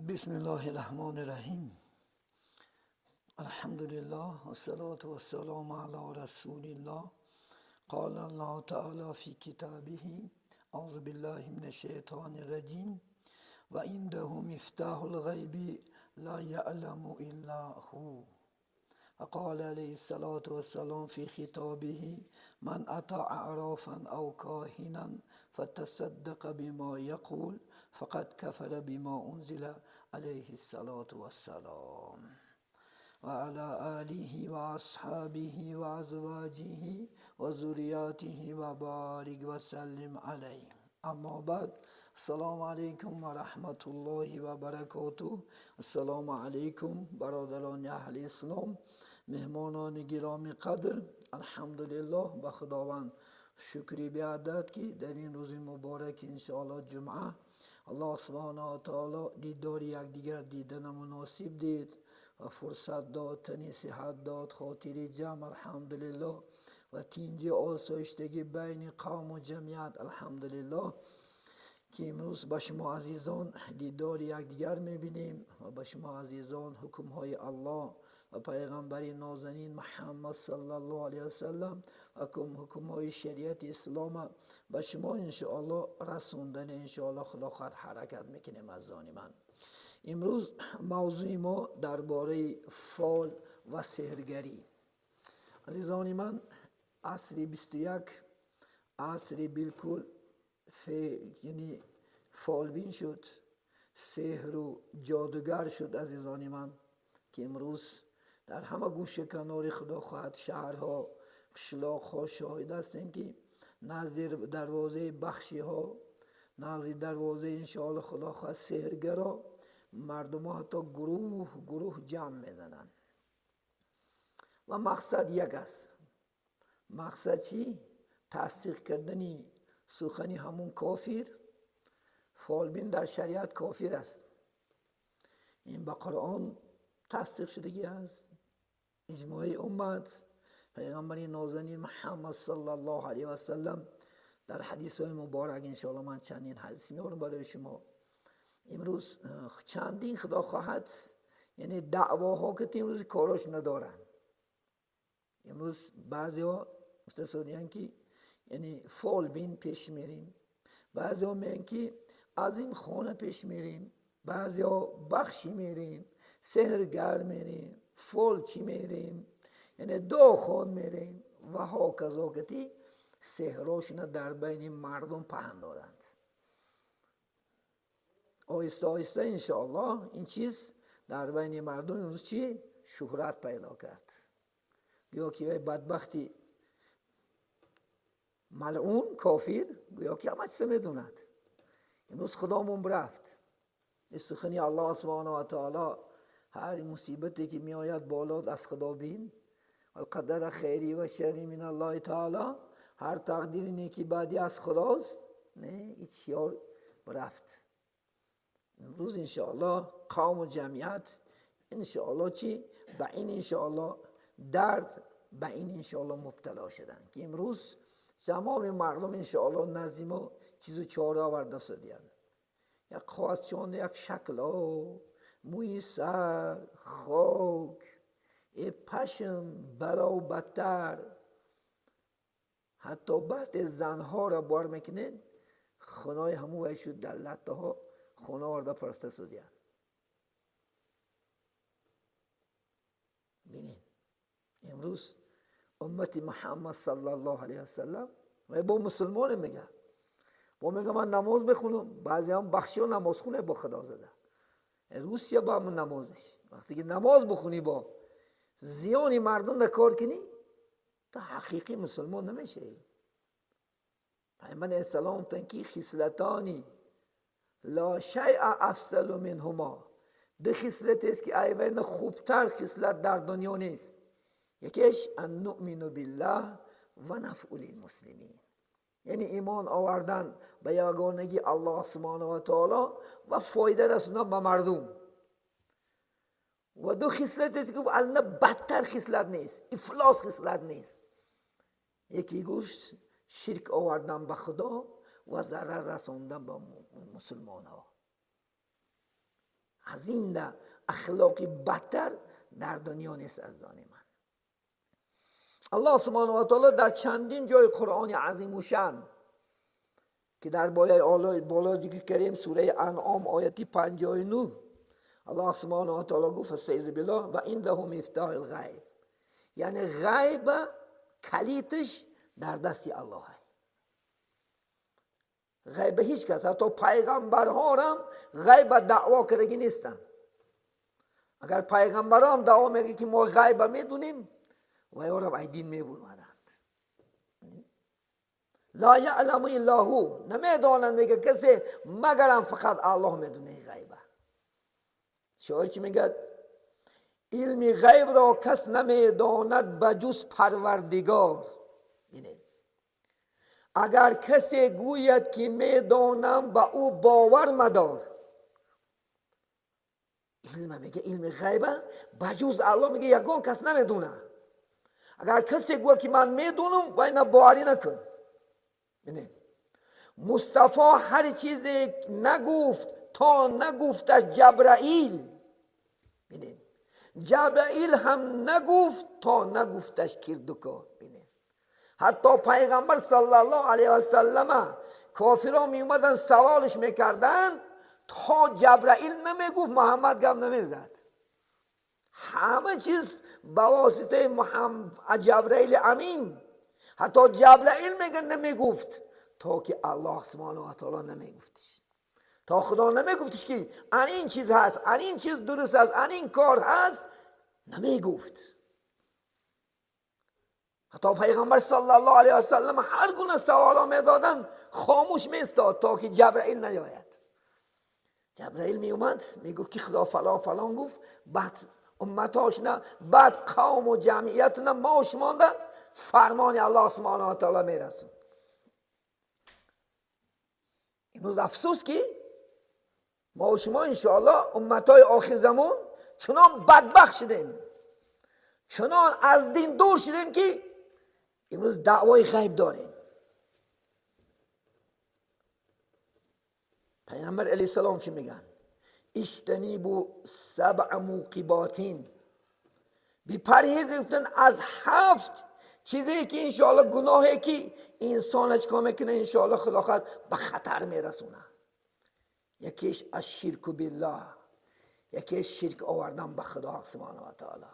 بسم الله الرحمن الرحیم. الحمد لله والصلاة والسلام على رسول الله. قال الله تعالى في كتابه أعوذ بالله من الشيطان الرجيم وعنده مفتاح الغيب لا يعلم إلا هو. وقال عليه الصلاة والسلام في خطابه من أتى عرافا أو كاهنا فتصدق بما يقول فقد كفر بما أنزل عليه الصلاة والسلام وعلى آله وأصحابه وأزواجه وذرياته وبارك وسلم عليه. اما بعد، السلام علیکم و رحمت الله و برکاته. السلام علیکم برادران اهل اسلام، مهمانان گرامی قدر. الحمدلله، به خداوند شکری بیادت که در این روز مبارک انشاءالله جمعه الله سبحانه و تعالی دیدار یکدیگر دیدن مناسب دید و فرصت داد، تنی صحت داد، خاطر جمع الحمدلله و تینجی آسایشتگی بین قوم و جمعیت الحمدلله که امروز به شما عزیزان دیدار یکدیگر میبینیم و به شما عزیزان حکمهای الله و پیغمبر نازنین محمد صلی الله علیه وسلم و حکمهای شریعت اسلام به شما انشاءالله رسوندن انشاءالله خدا خواهد حرکت میکنیم. از آن من امروز موضوع ما درباره فال و سحرگری. عزیزان من، عصر 21 عصر بالکل یعنی فالبین شد، سحر و جادوگر شد عزیزان من، که امروز در همه گوشه کنار خدا خواهد شهرها قشلاقها شاهد هستیم که نزد دروازه بخشی ها، نزد دروازه انشاءالله خدا خواهد سحرگرا مردم ها حتی گروه جمع میزنن و مقصد یک است. مقصد چی؟ تصدیق کردنی سخنی همون کافر. فالبین در شریعت کافر است، این به قرآن تصدیق شدگی است، اجماع امت. پیغمبر نازنین محمد صلی الله علیه و سلم در حدیث های مبارک انشاءالله من چندین حدیث میارم برای شما. امروز چندین خدا خواهد یعنی دعواها که امروز کاراش ندارن. امروز بعضی ها متصدیان که یعنی فالبین پیش میریم، بعضی ها میگن که از این خانه پیش میریم، بعضی ها بخشی میریم، سحرگر میریم، فالچی میریم، یعنی دو خان میریم و ها کذا کتی سحراشون در بین مردم پهن دارند. آهسته آهسته انشاءالله این چیز در بین مردم امروز چی؟ شهرت پیدا کرد. گویا که بدبختی ملعون کافر گویا که همه چیز میدوند. امروز خدامون برفت. سخنی الله سبحانه و تعالی هر مصیبتی که می آید بالا از خدا بین، القدر خیری و شری من الله تعالی، هر تقدیر نیکی بعدی از خداست. نه هیچ یار برفت. امروز انشاءالله قوم و جمعیت انشاءالله چی؟ به این انشاءالله درد، به این انشاءالله مبتلا شدن که امروز تمام مردم انشاءالله نزد ما چیزو چاره آورده شدن. یک خواست چون یک شکل ها، موی سر، خاک، پشم، برا و بدتر، حتی بعد زنها را بار میکنن خونای همو ویشو دلت ها خونه آورده پرسته شدن. بینید امروز امت محمد صلی الله علیه وسلم و با مسلمان میگه من نماز بخونم، بعضی هم بخشی و نماز خونه با خدا زده. روسیه با همون نمازش وقتی که نماز بخونی با زیانی مردم در کار کنی تا حقیقی مسلمان نمیشه. پیامبر اسلام تنکی خصلتانی لا شیء افضل منهما، دو خصلت است که ایوان خوبتر خصلت در دنیا نیست. یکیش ان نؤمن بالله و نفعل المسلمین، یعنی ایمان آوردن به یگانگی الله سبحانه و تعالی و فایده رسوندن به مردم. و دو خصلت است که از نه بدتر خصلت نیست، افلاس خصلت نیست. یکی گوشت شرک آوردن به خدا و ضرر رسوندن به مسلمان ها. از این نه اخلاقی بدتر در دنیا نیست از آن من. الله سبحانه و تعالی در چندین جای قرآن عظیم و شان که در بالا ذکر کردیم، سوره انعام آیه 59، الله سبحانه و تعالی گفت استعیذ بالله و عنده مفتاح الغیب، یعنی غیب کلیدش در دست الله. غیب هیچ کس، حتی پیغمبرها هم غیب دعوا کردگی نیستن. اگر پیغمبرها هم دعوا میگه که ما غیب میدونیم و یا رب ایدین میبرمدند. لا یعلم الا هو، نمیدانند میگه کسی مگرم فقط الله میدونه غیبه. شاعر چی میگه؟ علم غیب را کس نمیداند بجز پروردگار. بینید، اگر کسی گوید که میدانم به او باور مدار. علم میگه علم غیبه بجز الله، میگه یگان کس نمیدونه. اگر کسی گوید که من میدونم و اینا باوری نکن. بینید، مصطفی هر چیزی نگفت تا نگفتش جبرائیل. بینید، جبرائیل هم نگفت تا نگفتش کردکار. بینید، حتی پیغمبر صلی الله علیه و سلم کافران می اومدن سوالش میکردن، تا جبرائیل نمیگفت محمد گم نمیزد. همه چیز با واسطه محمد جبرائیل امین. حتی جبرائیل میگه نمیگفت تا که الله سبحانه و تعالی نمیگفتش. تا خدا نمیگفتش که این چیز هست، این چیز درست است، این کار هست، نمیگفت. حتی پیغمبر صلی الله علیه و سلم هر گونه سوالا میدادن خاموش میستاد تا که جبرائیل نیاید. جبرائیل می اومد میگفت که خدا فلان فلان گفت، بعد امتاش نه، بعد قوم و جمعیت نه، ماش مانده، فرمان الله سبحانه و تعالی میرسون. اینوز افسوس که ما و شما انشاءالله امتای آخر زمان چنان بدبخت شدیم، چنان از دین دور شدیم که امروز دعوای غیب داریم. پیامبر علیه السلام چی میگن؟ اجتنبوا 7 موقباتین، بپرهیز گفتن از 7 چیزی که انشاءالله گناهی که انسان چکار میکنه انشاءالله خدا خود به خطر میرسونه. یکیش الشرک بالله، یکیش شرک آوردن به خدا سبحانه و تعالی.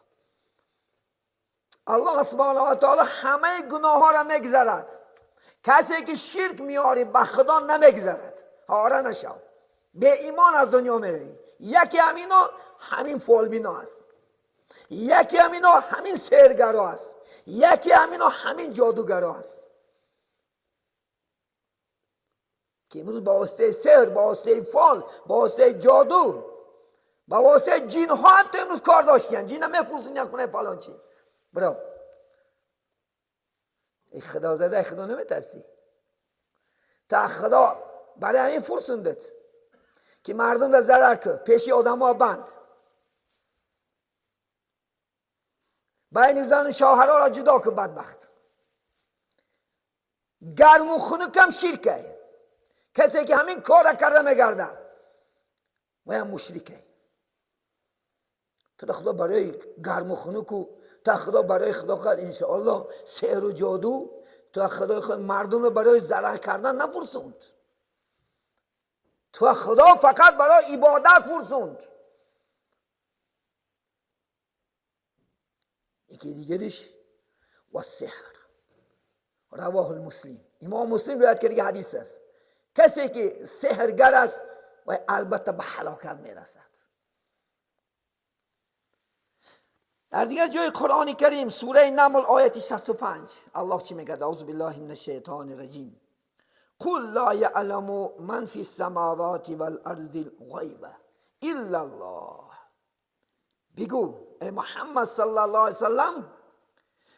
الله سبحانه و تعالی همه گناه ها را میگذرد. کسی که شرک میاری به خدا نمیگذرد. هاره نشو، به ایمان از دنیا میری. یکی همینا همین فولبینا است، یکی همینا همین سحرگرا است، یکی همینا همین جادوگرا است که امروز با واسطه سحر، با واسطه فال، با واسطه جادو، با واسطه جین ها حتی امروز کار داشتین. جین نمیفرستین یک خونه فلان چی. برو ای خدا زده، ای خدا نمیترسی؟ تا خدا برای همین فرسوندت که مردم را ضرر کرد، پیشی آدم ها بند، بین زن و شوهرها را جدا کرد. بدبخت گرم و خنک هم شرکه. کسی که همین کار را کرده میگرده و هم مشرکه. تا خدا برای گرم و خنک و تا خدا برای خدا خود انشاءالله سحر و جادو، تا خدا خود مردم را برای ضرر کردن نفرسوند. تو خدا فقط برای عبادت فرسوند. یکی دیگرش و سحر، رواه المسلم، امام مسلم روایت کرده حدیث است. کسی که سحرگر است و البته به هلاکت میرسد. در دیگر جای قرآن کریم سوره نمل آیت 65 الله چی میگه؟ اعوذ بالله من الشیطان الرجیم. قل لا یعلم من فی السماوات والارض الغیب الا الله. بگو ای محمد صلی الله علیه وسلم،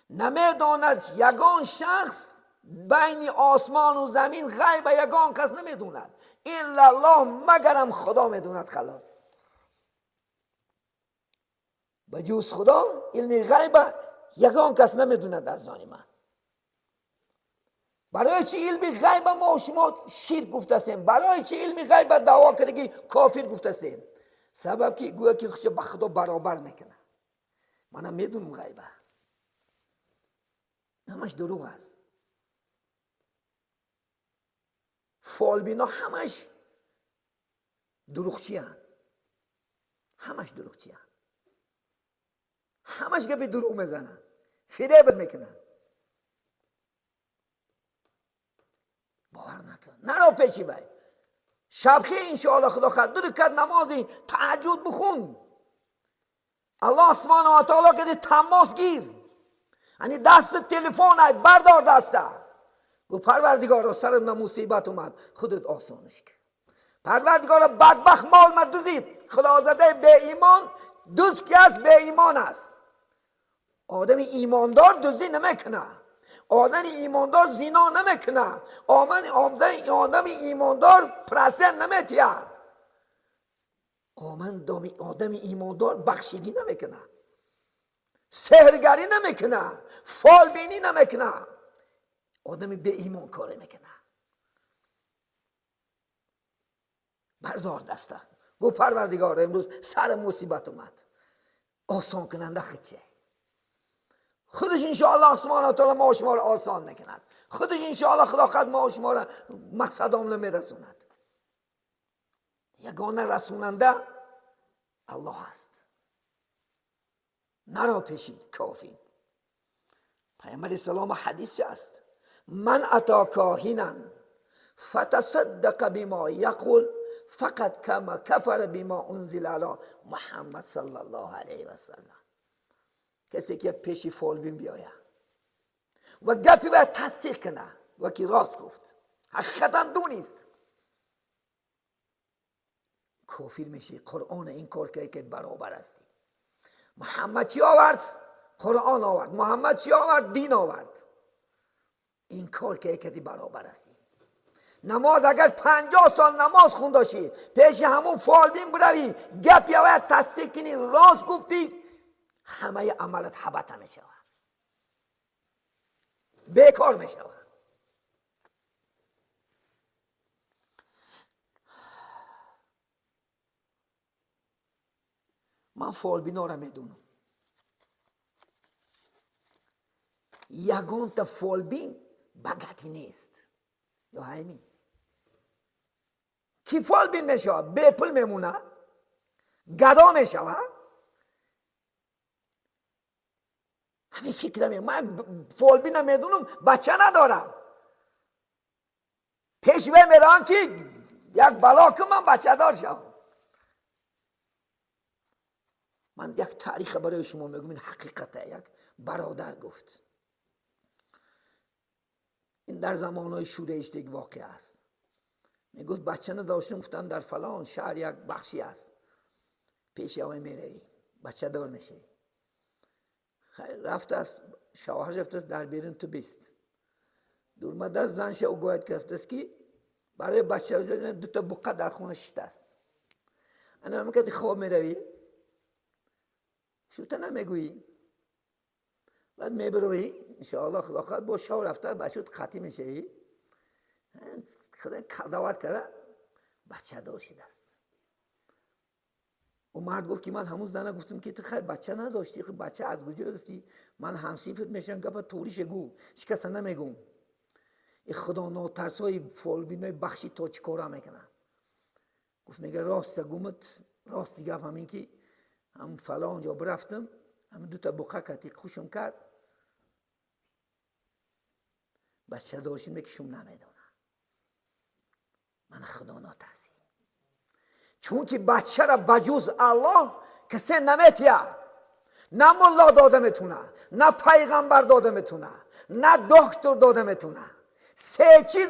نمیداند یگان شخص بین آسمان و زمین غیب، یگان کس نمیدوند الا الله، مگرم خدا میدوند. خلاص بجوز خدا علم غیب یگان کس نمیدوند از آن من. برای چی علم غیب ما و شما شرک گفتیم؟ برای چی علم غیب دعوا کردگی کافر گفتیم؟ سبب که گویا که خودش با خدا برابر میکنه. منم میدونم غیبه، همش دروغ است. فالبینا همش دروغچی هن، همش دروغچی هن، همش گپی دروغ میزنن، فریب میکنن. باور نکن، نرو پیشی بای. شبخی انشاءالله خدا خواهد دو رکعت نمازی تهجد بخون. الله سبحانه و تعالی که تماس گیر، یعنی دست تلفن ای بردار دسته، گو پروردگارا سرم مصیبت اومد، خودت آسانش کن. پروردگارا بدبخت مال من دوزید، خدا زده به ایمان دوز که از به ایمان است. آدم ایماندار دوزی نمیکنه، آدم ایماندار زنا نمیکنه، آدم ایماندار پرستن نمیتیه، آدم ایماندار بخشیدی نمیکنه، سحرگری نمیکنه، فالبینی نمیکنه. آدم به ایمان کار میکنه. بردار دسته، گو پروردگار امروز سر مصیبت اومد، آسان کننده خودشه. خودش انشاءالله سبحانه و تعالی ما و شما را آسان میکند. خودش انشاءالله خدا خواهد ما و شما را مقصدامون میرسوند. یگانه رسوننده الله است. نرا پیشی کافی. پیامبر اسلام حدیث است، من اتی کاهنا فتصدق بما یقول فقط کما کفر بما انزل علی محمد صلی الله علیه و سلم. کسی که پیشی فالبین بیاید و گپی باید تصدیق کنه و که راست گفت، حقیقتا دونیست، کافر میشی. قرآن این کار که برابر هستی. محمد چی آورد؟ قرآن آورد. محمد چی آورد؟ دین آورد. این کار که برابر هستی. نماز اگر 50 سال نماز خونداشی، پیش همون فالبین بروی گپی باید تصدیق کنی، راست گفتی، همه عملت حبطه می شود، بیکار می شود. من فالبینا را می دونم. یگان تا فالبین بگتی نیست. یا همین کی فالبین می شود؟ بیپل میمونه، گدا می شود. همین فکر من فالبین میدونم بچه ندارم، پیش وی میرم که یک بلا که من بچه دار شم. من یک تاریخ برای شما میگم، این حقیقته. یک برادر گفت، این در زمانهای شورش یک واقع است. میگفت بچه نداشتم، گفتن در فلان شهر یک بخشی است، پیش اوی میروی بچه دار میشی. رفت است، شوهر رفت است در بیرون تو بیست دور مدت زنش او گوید که رفت است که برای بچه دو تا بقه در خونه شده است. انا میگه خواب میروی شو تا نمیگویی، بعد میبروی انشاءالله خدا خواهد با شو رفته بچه خطی میشی. خدا دعوت کرده بچه دار شده است. اون مرد گفت که من همون زنه گفتم که تو خیر بچه نداشتی، خب بچه از کجا گرفتی؟ من همسیفت میشم گفت توریش گو شکست نمیگم. این خدا ناترسای فالبینای بخشی تا چی کارا میکنن. گفت میگه راست گومت، راستی گفت همین که هم فلان جا برفتم، هم دو تا بقه کتی خوشم کرد، بچه داشتیم بکشم نمیدونم. من خدا ناترسی، چون که بچه را بجوز الله کسی نمیتیه. نه ملا داده میتونه، نه پیغمبر داده میتونه، نه دکتر داده میتونه. سه چیز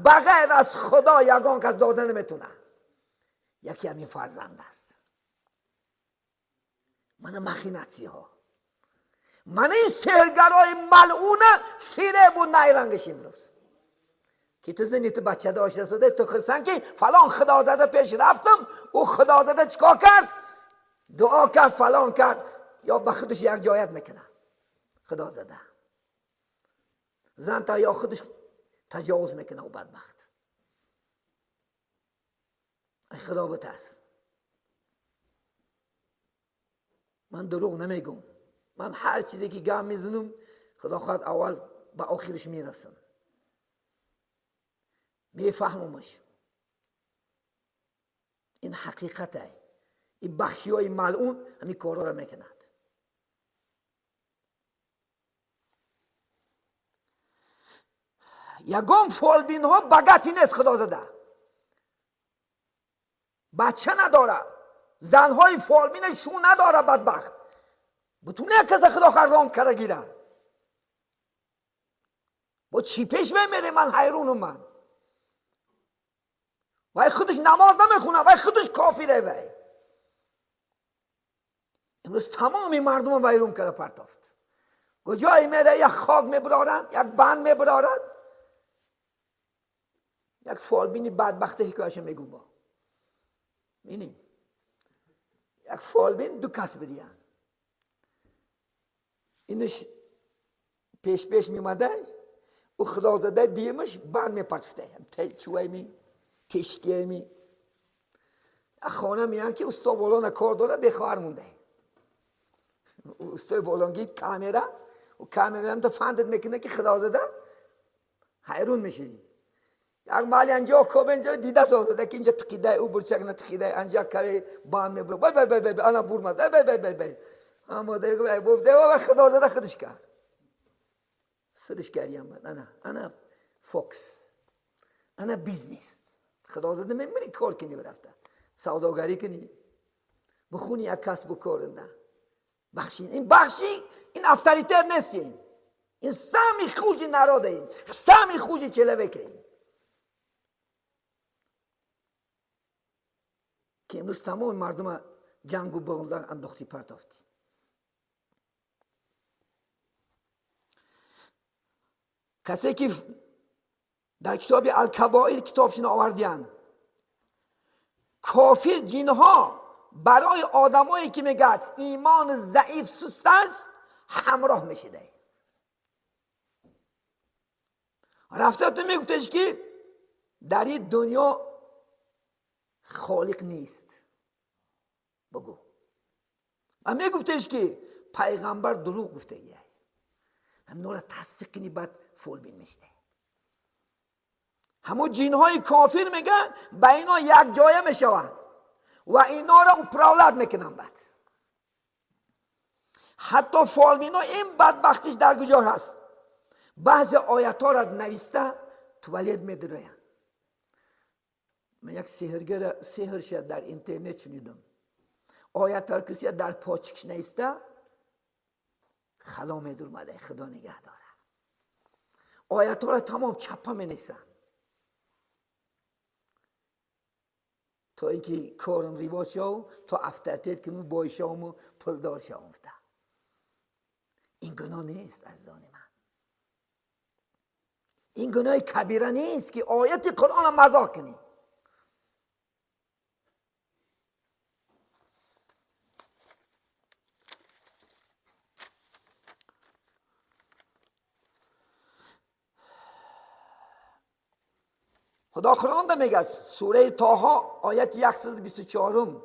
بغیر از خدا یگان کس داده نمیتونه. یکی همین فرزند است. من مخینتی ها، من این سهرگرای ملعون فریب و نیرنگش امروز که تو زنی تو بچه داشته شده، تو خرسن که فلان خدا زده پیش رفتم، او خدا زده چیکار کرد؟ دعا کرد، فلان کرد، یا به خودش یک جایت میکنه. خدا زده زن تا یا خودش تجاوز میکنه و بدبخت. ای خدا بترس. من دروغ نمیگم. من هر چیزی که گم میزنم خدا خواهد اول به آخرش میرسم، میفهممش. این حقیقته. این بخشی های ملعون همین کارا را میکند. یگان فالبین ها بگتی نیست خدا زده. بچه نداره، زنهای فالبین شو نداره بدبخت. بتونه کسی خدا خرام کرده گیره. با چی پیش میره؟ من حیرونم. من وای خودش نماز نمیخونه، وای خودش کافره. وای امروز تمامی مردم ویرون کرده پرتافت. کجایی میره یک خاک میبرارد، یک بند میبرارد. یک فالبینی بدبخته حکایش میگم با بینین. یک فالبین دو کس بدیان. اینش پیش میمده، او خدا زده دیمش بند میپرفته. چوی می کشکی می خانه میان که استا بولان کار داره بخوار مونده. استا بولانگی کامرا و کامرا هم تا فندت میکنه که خدا زده. حیرون میشی. یک مالی انجا کوب انجا دیده سازده که اینجا تقیده او برچک نتقیده انجا که بان میبره. بای انا بورمد. بای اما دیگه بفته و خدا زده خودش کرد. سرش کردیم بعد انا فوکس، انا بیزنس. خدا زده میمونی کار کنی برفته، سوداگری کنی، بخونی یک کسب و کار نه. بخشین این بخشی این افتریتر نیستین. این سمی خوشی نراده این سمی خوشی چله بکن که امروز تمام مردم جنگ و بغلان انداختی پرتافتی. کسی که در کتاب الکبائر کتابشون آوردیان، کافر جنها برای آدمایی که میگد ایمان ضعیف سست است همراه میشده. رفته تو میگفتش که در این دنیا خالق نیست. بگو. و میگفتش که پیغمبر دروغ گفته یه. هم نورا تصدیق کنی بعد فول بین میشته. همون جنهای کافر میگن با اینا یک جایه میشوند و اینا را اپراولد میکنن. بعد حتی فالبینا این بدبختیش در کجا هست؟ بعضی آیت ها را نویسته توالید میدروین. من یک سحر شد در اینترنت شنیدم. آیت ها کسی در پاچکش نیسته خلا میدور مده. خدا نگه داره. آیت ها را تمام چپه می نیستن تا اینکه کارم ریواج شو تا افترتید کنون بای شام و پلدار شام. این گناه نیست عزیزان من. این گناه کبیره نیست که آیت قرآن مذاق کنی. خدا قرآن میگه سوره طه آیت 124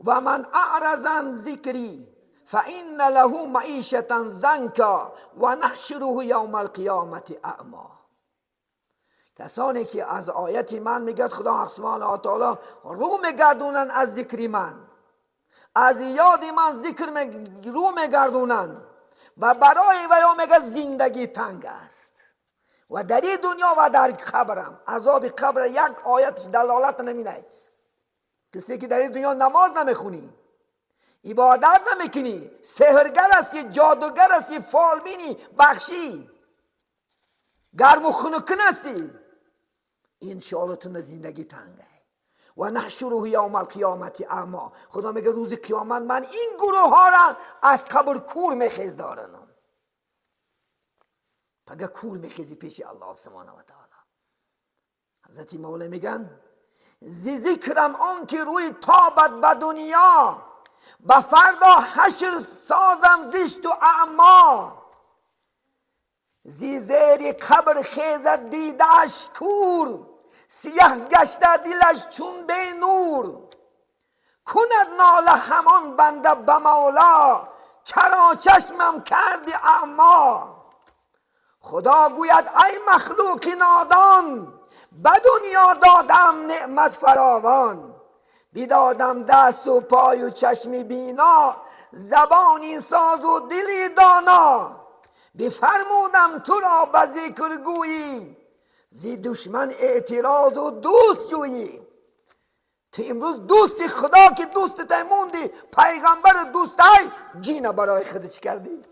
و من اعرض عن ذکری فإن له معیشة ضنکا و نحشره یوم القیامة اعمی. کسانی که از آیت من میگه خدا سبحانه و تعالی رو میگردونن از ذکر من، از یاد من ذکر رو میگردونن و برای ویا میگه زندگی تنگ است و در این دنیا و در قبرم. عذاب قبر یک آیتش دلالت نمیده. کسی که در این دنیا نماز نمیخونی، عبادت نمیکنی، سحرگر هستی، جادوگر هستی، فالبینی، بخشی، گرم و خنکن هستی، این شالتون زندگی تنگه. و نحشره یوم القیامت اعمی. خدا میگه روز قیامت من این گروه ها را از قبر کور میخیز دارنم. پگه کور میخیزی پیش الله سبحانه و تعالی. حضرت مولا میگن ذکرم آن که روی تابت به دنیا با فردا حشر سازم زشت و اعما. زیر قبر خیزد دیدش کور سیاه گشته دلش چون به نور. کند ناله همان بنده به مولا، چرا چشمم کردی اعما. خدا گوید ای مخلوق نادان، به دنیا دادم نعمت فراوان. بیدادم دست و پای و چشمی بینا، زبانی ساز و دلی دانا. بفرمودم تو را به ذکر گویی، زی دشمن اعتراض و دوست جویی. تو امروز دوستی خدا که دوست موندی، پیغمبر دوست های جینا برای خودت چی کردی؟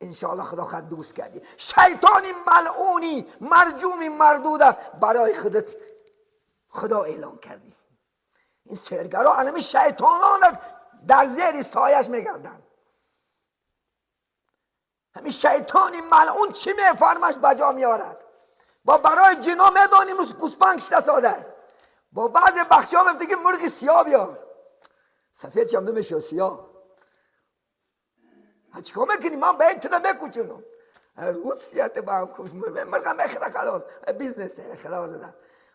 انشاءالله خدا خود دوست کردی. شیطانی ملعونی مرجومی مردوده برای خودت خدا اعلان کردی. این سرگرا علمی شیطانان در زیر سایش میگردن. همین شیطانی ملعون چی میفرمش بجا میارد. با برای جنا میدانیم گوسفند کشته ساده، با بعضی بخشی ها میفته که مرغ سیاه بیار، سفید چم نمیشه سیاه. چیکار میکنی؟ من به این تنه میکوچونم روز سیاته با هم کش مرغ میخره خلاص بیزنسه خلاص ده.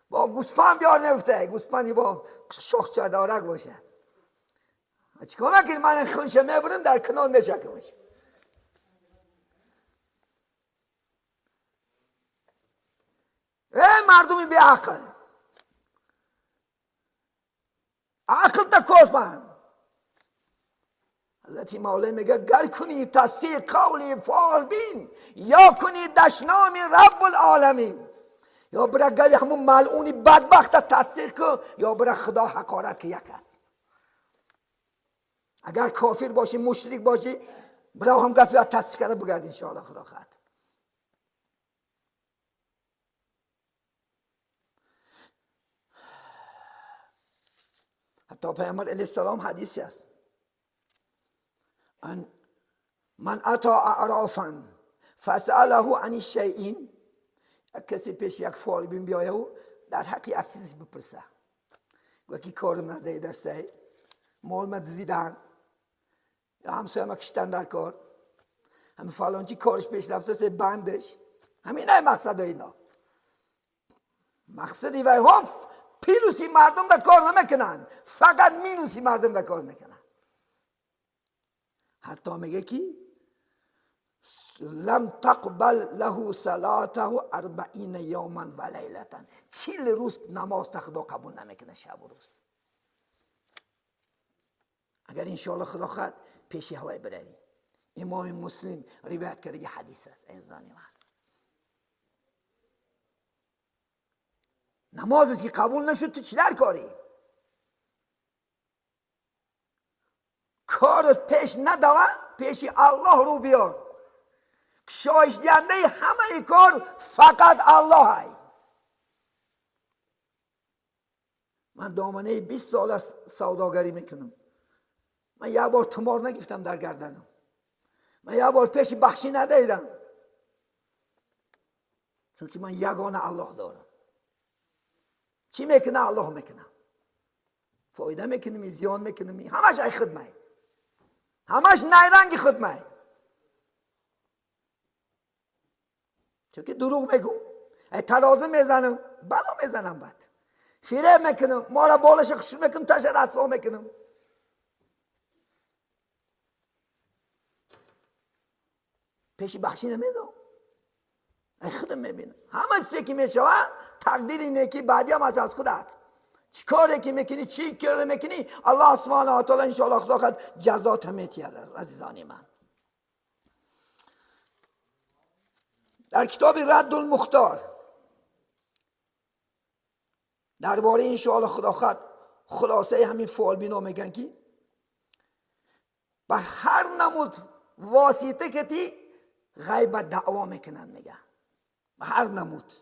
با گوسفند بیار نفته، گوسفندی با شخص چردارک باشد. چیکار میکنی؟ من خونشه میبرم در کنار میشکمش. ای مردمی بی عقل، عقل تا کار فهم. حضرت مولا میگه گر کنی تصدیق قولی فعال بین، یا کنی دشنامی رب العالمین. یا برای گوی همون ملعونی بدبخت تصدیق کن، یا برای خدا حقارت که یک است. اگر کافر باشی مشرک باشی برای هم گفت تصدیق کرده بگرد انشاءالله خدا خواهد. حتی پیامبر علیه السلام حدیثی است، من اتا اعرافا فسأله عن الشیء، کسی پیش یک فالبین بیایه و در حق یک چیزی بپرسه، وکی کارم نده دسته مال ما دزیدن یا همسایه ما کشتن در کار، همین فلانچی کارش پیش رفته سه بندش، همین نه مقصد اینا. مقصدی وی هم پیلوسی مردم در کار نمیکنن، فقط مینوسی مردم در کار میکنن. حتی میگه کی لم تقبل له صلاته 40 یوما و لیلتا، 40 روز نماز خدا قبول نمیکنه شب و روز. اگر انشاءالله خدا خواهد پیش هوای بروی. امام مسلم روایت کرده حدیث است. عزیزان من، نمازت که قبول نشد تو چی در کاری؟ کارت پیش ندوه پیش الله رو بیار. شایش دینده همه کار فقط الله های. من دامنه 20 سال از سوداگری میکنم. من یک بار تمار نگفتم در گردنم. من یک بار پیش بخشی ندیدم، چون که من یگانه الله دارم. چی میکنه الله میکنه. فایده میکنم زیان میکنم، همش ای خدمه، همش نیرنگی خدمه. چون که دروغ میگو، ای ترازه میزنم بلا میزنم، بعد فریب میکنم، مالا بالش خشور میکنم، تشه رسوا میکنم. پیشی بخشی نمیدم، ای خودم میبینم. همه چیزی که میشوه تقدیر اینه که بعدی هم از خودت. چی کاری که میکنی، چی کاری میکنی، الله سبحانه و تعالی انشاءالله خدا خود جزات میتیاده. عزیزان من، در کتاب رد المختار درباره انشاءالله خدا خود خلاصه همین فعال بینا میگن که به هر نمود واسطه که تی غیبت دعوا میکنن. میگن به هر نمود.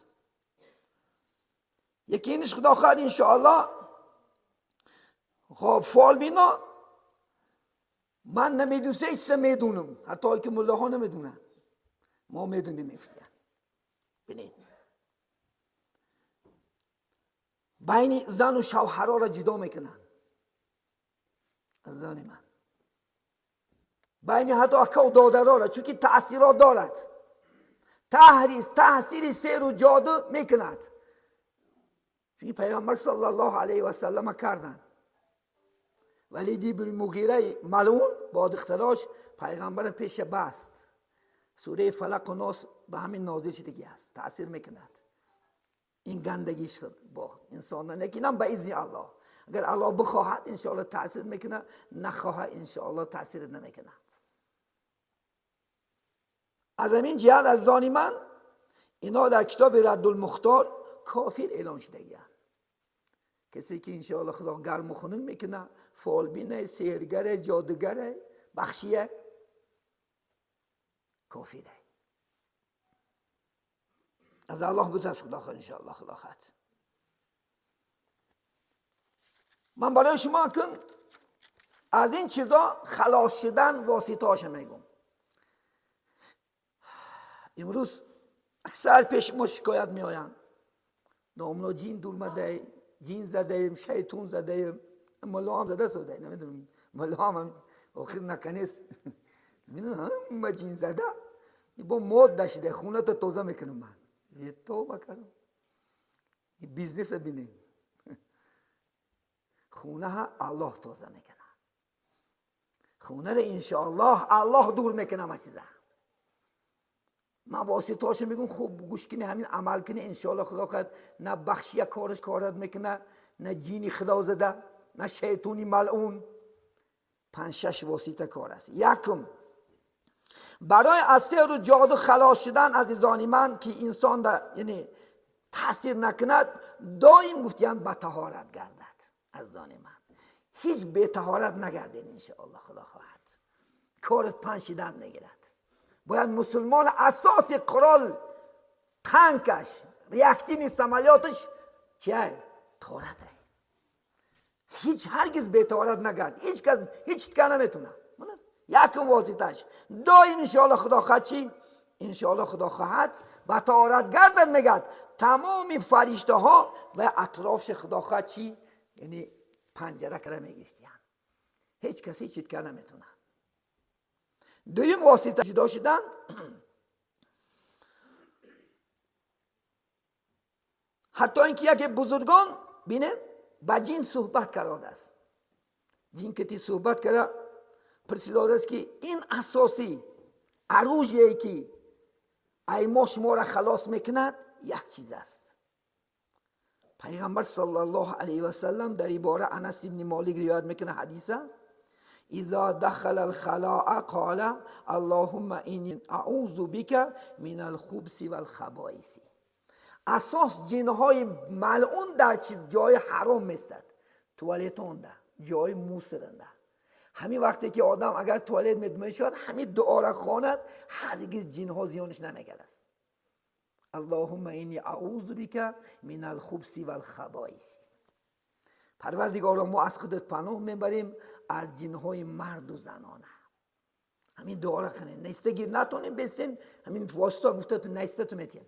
یکی اینش خدا خواهد انشاءالله خب فعال بینا من نمیدونسته هیچ سه میدونم، حتی که ملاها نمیدونن، ما میدونیم میفتن. بینید بین زن و شوهرها را جدا میکنن. از زن من بین حتی اکا و دادرها را، چون که تأثیرات دارد، تأثیر سیر و جادو میکند. چون پیغمبر صلی الله علیه و سلم کردن. ولید بن مغیره ملعون با اختلاش پیغمبر پیش بست. سوره فلق و ناس به همین نازل شدگی است، تأثیر میکند. این گندگیش با انسان نکنم به اذن الله. اگر الله بخواهد انشاءالله تأثیر میکنه، نخواهد انشاءالله تأثیر نمیکنه. از همین جهت از زانی من اینا در کتاب رد المختار کافر اعلان شدگیند. کسی که انشاءالله خدا گرم و خنک میکنه، فالبینه، سحرگره، جادوگره، بخشیه، کافره. از الله بجز خدا خواهد انشاءالله خدا خواهد. من برای شما کن از این چیزا خلاص شدن واسطه هاش میگم. امروز اکثر پیش ما شکایت می آیند نامنا جین دور مده، جین زده ایم، شیطون زده ایم. ملا هم زده سوده، نمیدونم ملا هم آخر نکنیست میدونم ما جین زده با مود داشته خونه تا توزه میکنم. من یه توبه کردم، این بیزنس بینیم خونه ها الله توزه میکنه، خونه رو انشاءالله الله دور میکنه. ما چیزه من واسطه هاشو میگم خوب گوش کنی، همین عمل کنی انشاءالله خدا خواهد. نه بخشی کارش کارت میکنه، نه جینی خدا زده، نه شیطونی ملعون. 5-6 واسطه کار است. یکم برای از سحر و جادو خلاص شدن عزیزان من که انسان در یعنی تاثیر نکند، دائم گفتیم به طهارت گردد. عزیزان من هیچ به طهارت نگردین انشاءالله خدا خواهد کارت پنشیدن نگیرد. باید مسلمان اساس قرال تنکش ریاکتین عملیاتش چیه؟ طهارته. هیچ هرگز به طهارت نگرد. هیچ کس هیچ کار نمیتونه. یکم واسطش دائم انشاءالله خدا خواهد چی؟ انشاءالله خدا خواهد به طهارت گردد. میگد تمام فرشته ها و اطرافش خدا خواهد چی؟ یعنی پنجره کرده میگیستین. هیچ کسی هیچ کار نمیتونه. دویم واسطه جدا شدن حتی اینکه یک بزرگان بینه با جین صحبت کرده است. جین که تی صحبت کرده پرسیده است که این اساسی عروجی که ای ما شما را خلاص میکند یک چیز است. پیغمبر صلی الله علیه و سلم در این باره انس بن مالک روایت میکنه حدیثه اذا دخل الخلاء قال اللهم اینی اعوذ بک من الخبث والخبائث. اساس جنهای ملعون در جای حرام میستد، توالتونده، جای موسرنده. همین وقتی که آدم اگر توالت میدمه شد همین دعا را خواند هرگز جنها زیانش نمیگرد است. اللهم اینی اعوذ بک من الخبث والخبائث. پروردگارا ما از خودت پناه میبریم از جنهای مرد و زنانه. همین دعا را خونید. نیستگی نتونیم بستین همین واسطه گفته تو نیسته تو میتین.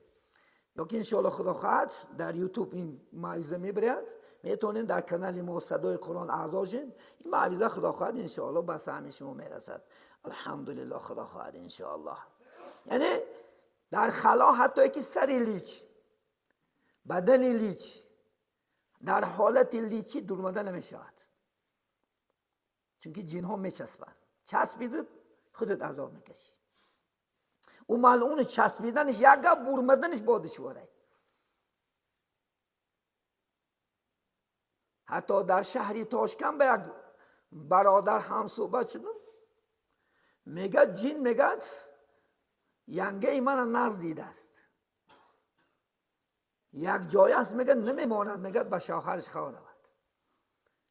یا که انشاءالله خدا خواهد در یوتیوب این موعظه میبرد، میتونین در کانال ما صدای قرآن اعضا شین. این موعظه خدا خواهد انشاءالله بس همه شما میرسد. الحمدلله خدا خواهد انشاءالله. یعنی در خلا حتی که سری لیچ، بدن لیچ، در حالت لیچی دور مانده نمیشود، چون که جن ها میچسبند. چسبیدت خودت عذاب میکشی. او ملعون چسبیدنش یک گپ برمدنش با دشواره. حتی در شهری تاشکن به یک برادر هم صحبت شدم، میگه جن میگه ینگه من نرز دیده است، یک جای است میگه نمیماند، میگه به شوهرش خواهد رود.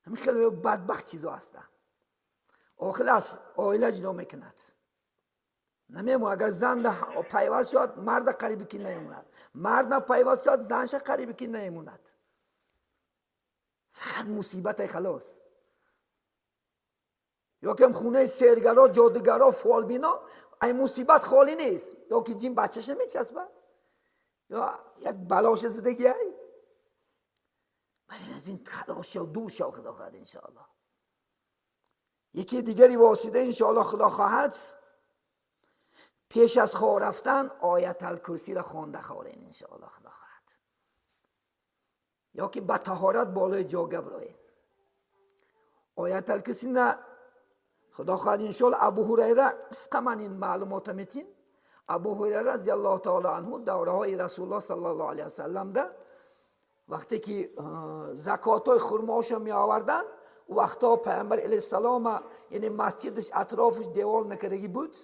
همین خیلی بدبخت چیزا هستن. آخر از آیله جدا میکند. نمیمونه. اگر زن پیوست شد مرد قریبی که نمیموند، مرد پیوست شد زنش قریبی که نمیموند. فقط مصیبت خلاص. یا که خونه سرگرا، جادوگرا، فالبینا این مصیبت خالی نیست. یا که جین بچهش میچسبه یا یک بلاش زدگی هایی. ولی از این خلاص شو، دور شو خدا خواهد انشاءالله. یکی دیگری واسطه انشاءالله خدا خواهد پیش از خواب رفتن آیت الکرسی را خوانده خورین انشاءالله خدا خواهد. یا که به طهارت بالای جا گبرایین. آیت الکرسی نه. خدا خواهد انشاءالله ابو هریره قسطا من این معلومات میتین. ابو هریره رضی الله تعالی عنه دوره های رسول الله صلی الله علیه وسلم ده وقتی که زکات های خرماش می آوردن وقتا پیامبر علیه السلام یعنی مسجدش اطرافش دیوار نکردگی بود.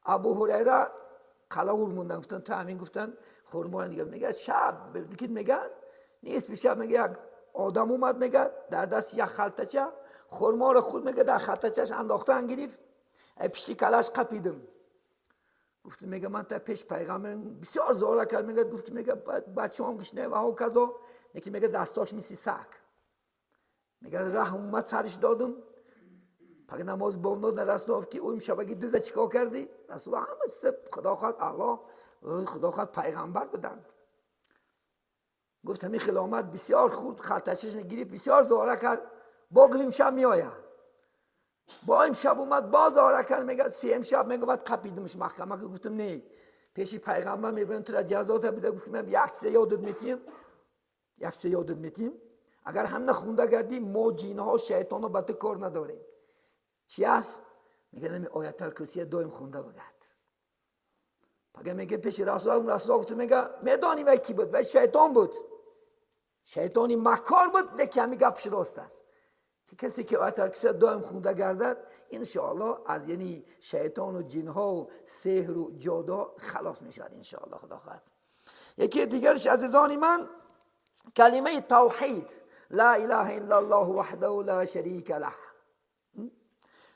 ابو هریره قلاور موندن، گفتن تا همین گفتن خرما دیگه. میگه شب بگید میگن نیست بیشتر. میگه یک آدم اومد میگه در دست یک خلطچه خرما رو خود میگه در خلطچهش انداختن گرفت پیشی کلاش قپیدم. گفت میگه من تا پیش پیغمبر بسیار زاره کرد. میگه گفت میگه بچه هم گشنه و ها کذا. یکی میگه دستاش میسی سک. میگه راه اومد سرش دادم. پاک نماز بامداد رسول که اون شبگی دوزه چیکار کردی؟ رسول همه خدا خواهد الله خدا خواهد پیغمبر بدن. گفت همین خلامت بسیار خورد خلطشش نگیرید بسیار زاره کرد. با گفتیم شب می آید. با این شب اومد باز زاره کرد. میگه سیم شب میگه بعد قپیدمش محکمه. که گفتم نه پیشی پیغمبر میبرن تو را جزات بده. گفتم یک سه یادت میتیم یک سه یادت میتیم اگر هم نخونده گردی ما جینه ها شیطان ها بده کار نداریم. چی است؟ میگه نمی آیت الکرسی دایم خونده بگرد. پاگه میگه پیش رسول گفت میگه میدانی وی کی بود؟ وی شیطان بود. شیطانی مکار بود. لیکن همین گپش راست است که کسی که آیت الکرسی دایم خونده گردد انشاءالله از یعنی شیطان و جن ها و سحر و جادو خلاص میشود انشاءالله خدا خواهد. یکی دیگرش عزیزان من کلمه توحید لا اله الا الله وحده لا شریک له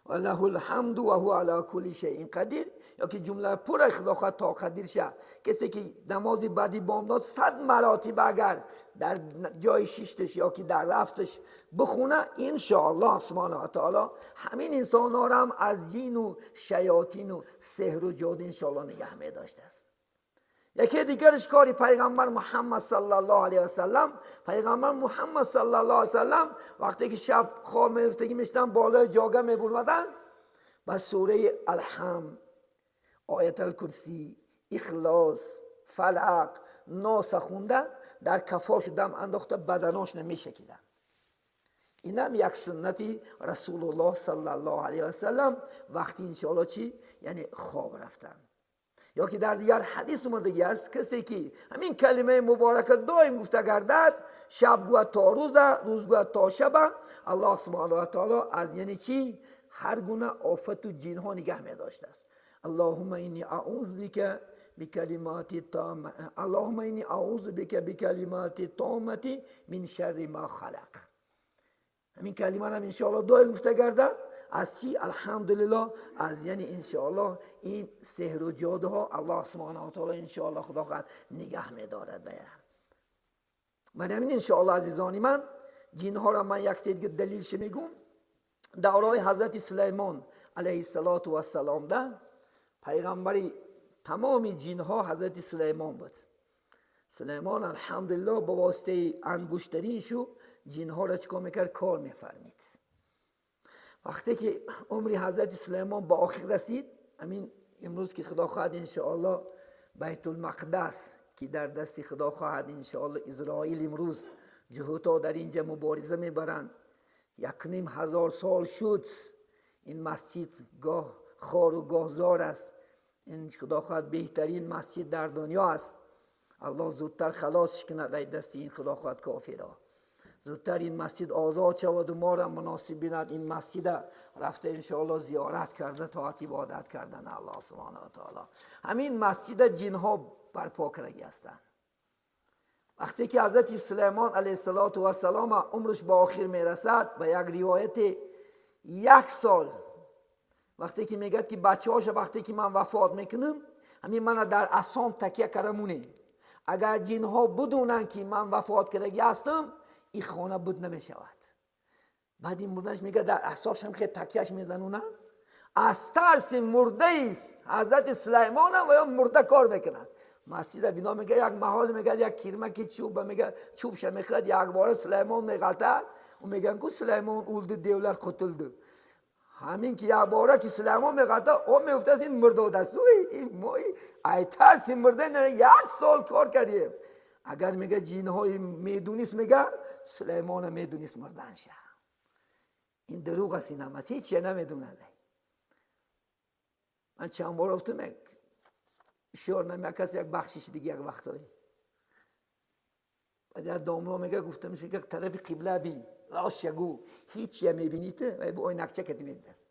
و له الحمد و هو علی کل شیء قدیر. یا که جمله پر خدا خواهد تا قدیر شه. کسی که نماز بعدی بامداد 100 مراتب اگر در جای شیشتش یا که در رفتش بخونه انشاءالله سبحانه و تعالی همین انسان ها هم از جین و شیاطین و سحر و جادو انشاءالله نگه می داشته است. یکی دیگرش کاری پیغمبر محمد صلی الله علیه وسلم. پیغمبر محمد صلی الله علیه وسلم وقتی که شب خواب میرفتگی میشتن بالای جاگه میبردن با سوره الحمد، آیت الکرسی، اخلاص، فلق، ناس خونده در کفاش دم انداخته بدناش نمیشکیدن. این هم یک سنتی رسول الله صلی الله علیه وسلم وقتی انشاءالله چی؟ یعنی خواب رفتن. یا که در دیگر حدیث اومده است کسی که همین کلمه مبارکه دائم گفته گردد شب گوید تا روز، روز گوید تا شب، الله سبحانه و تعالی از یعنی چی؟ هر گونه آفت و جن ها نگه می داشته است. اللهم اینی اعوذ بک بکلمات التامه اللهم اینی اعوذ بک بکلمات التامه من شر ما خلق. همین کلمه هم انشاءالله دائم گفته گردد از چی؟ الحمدلله از یعنی انشاءالله این سحر و جادوها الله سبحانه و تعالی انشاءالله خدا خواهد نگه می‌دارد. من همین انشاءالله عزیزانی من جنها را من یک دیگه دلیلش میگم. دوره حضرت سلیمان علیه السلام ده پیغمبری تمام جنها حضرت سلیمان بود. سلیمان الحمدلله با واسطه انگشتریشو جنها را چکار میکرد؟ کار میفرمید. وقتی که عمر حضرت سلیمان با آخر رسید همین امروز که خدا خواهد انشاءالله بیت المقدس که در دست خدا خواهد انشاءالله اسرائیل امروز جهوتا در اینجا مبارزه میبرند 1500 سال شد این مسجد گاه خار و گاه زار است. این خدا خواهد بهترین مسجد در دنیا است. الله زودتر خلاصش کند از دست این خدا خواهد کافرها. زودتر این مسجد آزاد شود و ما را مناسب بیند این مسجد رفته انشاءالله زیارت کرده تا عبادت کردن الله سبحانه و تعالی. همین مسجد جنها برپا کرده هستند. وقتی که حضرت سلیمان علیه السلام عمرش با آخر میرسد به یک روایت 1 سال وقتی که میگه که بچه هاش وقتی که من وفات میکنم همین من در اسام تکیه کرمونه اگر جنها بدونن که من وفات کرده هستم این خانه بود نمیشود. بعد این مردنش میگه در احساش هم که تکیهش میزنونن از ترس مرده است حضرت سلیمان هم و یا مرده کار میکنن. مسجد بینا میگه یک محال میگه یک کیرمکی چوب میگه چوبش میخرد یک بار سلیمان میغلطد و میگن که سلیمان اولد دیولر قتلد. همین که یک باره که سلیمان میغلطد او میفته از این مرده دستوی این موی ای ترس مرده نه 1 سال کار کردیم. اگر میگه جنهای میدونیست میگه سلیمان میدونیست مردن شه. این دروغ است، این هم است، هیچ چیه نمیدونن. من چند بار گفتم شعر نمیاد کسی یک بخشش دیگه یک وقتایی بعد از داملو میگه گفتم میشه که طرف قبله بین راست گو هیچ یه میبینیته و به نقشه که میده است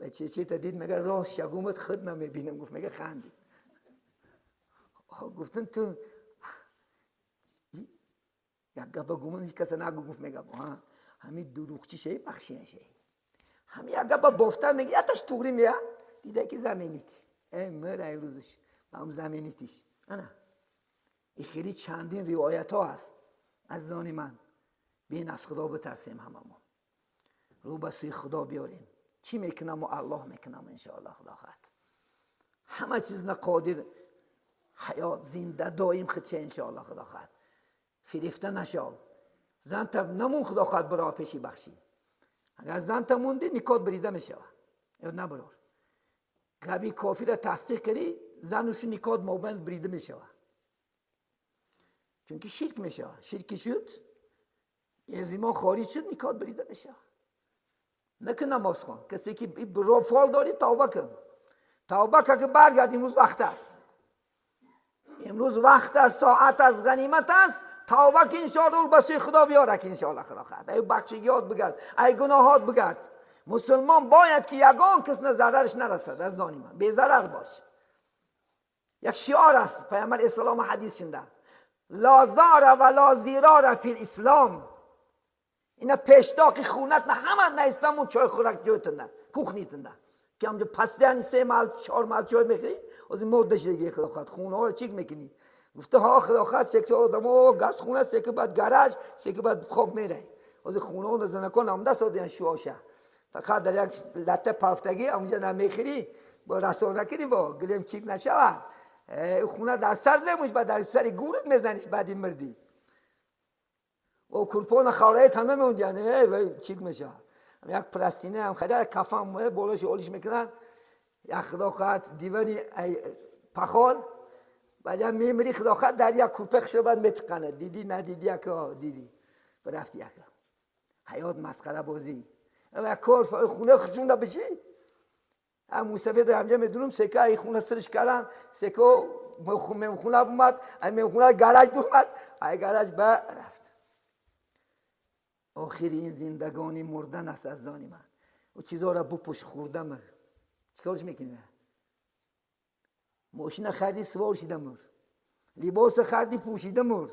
بچه چی تا دید میگه راست گومت خود نمیبینم. گفت میگه خندید. گفتم تو یک گپا گومن هیچ کس نگو. گفت میگه همین دروغچی شی بخشی نشه همین یک گپا بافتن میگه یتش توری میاد دیده که زمینیتی مره روزش با هم زمینیتیش نه این خیلی چندین روایت ها هست از زان من. بین از خدا بترسیم، هممون رو به سوی خدا بیاریم. چی میکنم و الله میکنم انشاءالله. خدا خواهد همه چیز نقادر حیات زنده دایم خود چه انشاءالله. خدا خواهد فریفته نشو. زن تا نمون خدا خواهد برای پیشی بخشی. اگر زن تا موندی نکات بریده میشه یا نبرار گبی کافی را تصدیق کردی زنوش نکات مابین بریده میشه چونکه شرک میشه. شرکی شد از ایمان خارج شد نکات بریده میشه. نکن نماز خون. کسی که فال داری توبه کن. توبه که برگرد. امروز وقت است. امروز وقت است، ساعت از غنیمت است. توبه که انشاءالله به سوی خدا بیاره که انشاءالله خدا خواهد. ای بخشیات بگرد، ای گناهات بگرد. مسلمان باید که یگان کس نه ضررش نرسد. از زانی من بی ضرر باش. یک شعار است پیامبر اسلام حدیث شنده لا ضار و لا ضرار فی الاسلام. اینا پیشتاقی خونت نه همه نه اسلامون چای خورک جوتنده کوخ نیتنده که همجا پسته هنی 3 مال 4 مال چای میخوری از این مودش دیگه خدا خواهد خونه ها رو چیک میکنی. گفته خدا خواهد سکس آدم ها گاز خونه سکه بعد گراج سکه بعد خواب میره از خونه ها نزنکان همده سادیان شواشه فقط در یک لطه پافتگی همونجا نمیخوری با رسان نکنی با گلیم چیک نشوه خونه در سرد بموش بعد در سر گورت میزنیش بعد این مردی و کرپون خواره تنه میوندیانه چیک میشه. یک پلاستینه هم خدا کفم بولش اولیش میکنن یک خدا خواهد دیوانی پخال بعد هم میمری خدا خواهد در یک کرپه خشو بعد میتقنه دیدی ندیدی یک دیدی برفت یک حیات مسخره بازی یک کار خونه خشونده بشی هم موسفه در همجا میدونم سکه ای خونه سرش کردن سکه خونه بومد ای خونه گراج دومد ای گراج برفت. آخری این زندگانی مردن است از زانی من. و چیزها را بپوش خورده مر چیکارش میکنی؟ ماشین خریدی سوار شده مر لباس خریدی پوشیده مر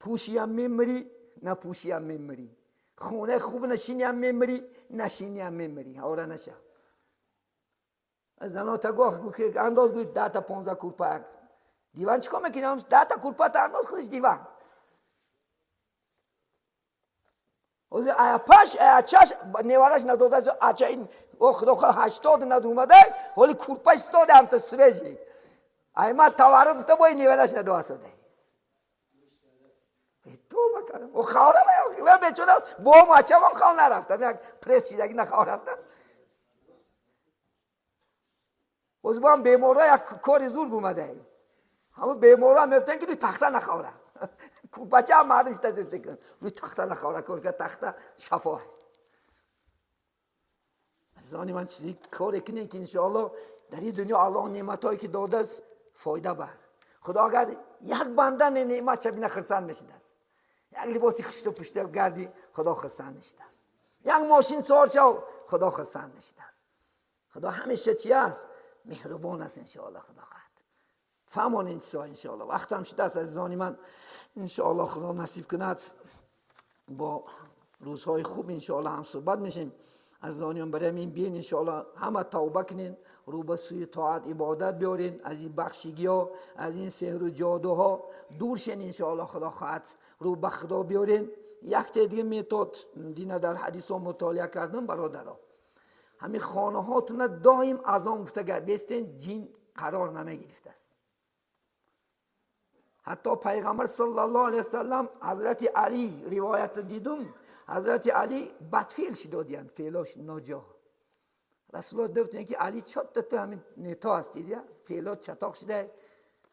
پوشی هم میمری نه پوشی هم میمری خونه خوب نشینی هم میمری نشینی هم میمری آره نشه. از زنها تا گوه که انداز گوید 10 تا 15 کورپک دیوان چیکار میکنی؟ 10 تا کورپک تا انداز خودش دیوان اوزی پاش چاش نیوارش نداده از اچا این خدا 80 نداد اومده ولی کورپاش استاد هم تا سویجی ایما توارد گفته با این نیوارش نداده ساده تو بکنم و خواره و بچونه با ما چه وقت خواه نرفتم یک پرس شیدگی نخواه رفتم اوزی با هم بیمورا یک کاری زور بومده همه بیمورا هم میفتن که روی تخته نخواره بچه هم مردم تزید سکن روی تخته نخواره کن که تخته شفاه زانی من چیزی کار کنید که انشاءالله در این دنیا الله نعمت هایی که داده است فایده بر خدا اگر یک بندن نعمت چه بینه خرسان میشده است یک لباسی خشت و پشته گردی خدا خرسان میشده است یک ماشین سوار شو خدا خرسان میشده است. خدا همیشه چی است؟ مهربان است انشاءالله. خدا خواهد فهمان انشاءالله وقت هم شده است عزیزان من انشاءالله خدا نصیب کند با روزهای خوب انشاءالله هم صحبت میشیم. عزیزانیان برای این بیاین انشاءالله همه توبه کنین رو به سوی طاعت عبادت بیارین از این بخشیگی ها از این سحر و جادوها دور شین انشاءالله. خدا خواهد رو به خدا بیارین. یک دیگه میتود دینه در حدیث ها مطالعه کردم برادرها همین خانه هاتون دائم اذان گفته بیستین جین قرار نمیگرفته است. حتی پیغمبر صلی الله علیه وسلم حضرت علی روایت دیدم حضرت علی بدفعل شده دیدن فعلاش ناجا رسول الله گفتن که علی چت تو همین نتا هستی فعلات چتاق شده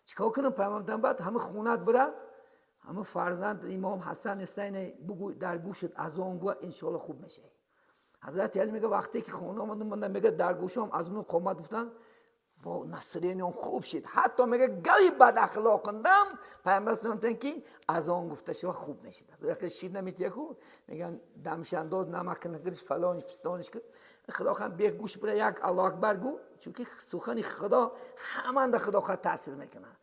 چیکار کنم پیغمبر بعد همه خونت بره همه فرزند امام حسن حسین بگو در گوشت از اون گوه انشالله خوب میشه. حضرت علی میگه وقتی که خونه آمدم میگه در گوشم از اون قومت گفتن با نصرین هم خوب شد. حتی میگه گاهی بد اخلاقندم پیامبر گفتن که از آن گفته شو خوب میشید. از وقتی شیر نمیتیه کو میگن دمش انداز نمک نگرش فلانش پستانش که خدا هم به گوش بره یک الله اکبر گو، چون که سخن خدا همان در خدا خود تاثیر میکنه.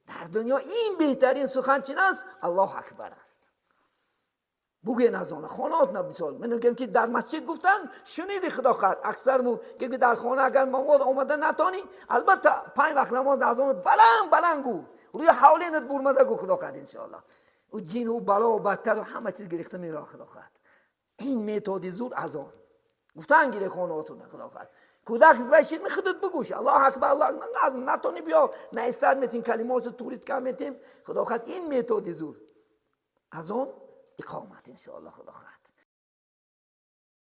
در دنیا این بهترین سخن چی است؟ الله اکبر است. بگین از آن خانات نبیسال. من میگم که در مسجد گفتن شنیدی خدا خواهد. اکثر مو که در خانه اگر مواد آمده نتانی البته 5 وقت نماز از آن بلند گو روی حولینت برمده گو خدا خواهد انشاءالله. و جین و بلا و بدتر و همه چیز گرفته میره خدا خواهد. این متد زور از آن گفتن گیره خانهاتون خدا خواهد. کودک باشید می خودت بگوش الله اکبر الله نتونی بیا نه استاد میتین کلمات تولید کم میتیم خدا خواهد. این متد زور از آن اقامت انشاءالله خدا خواهد.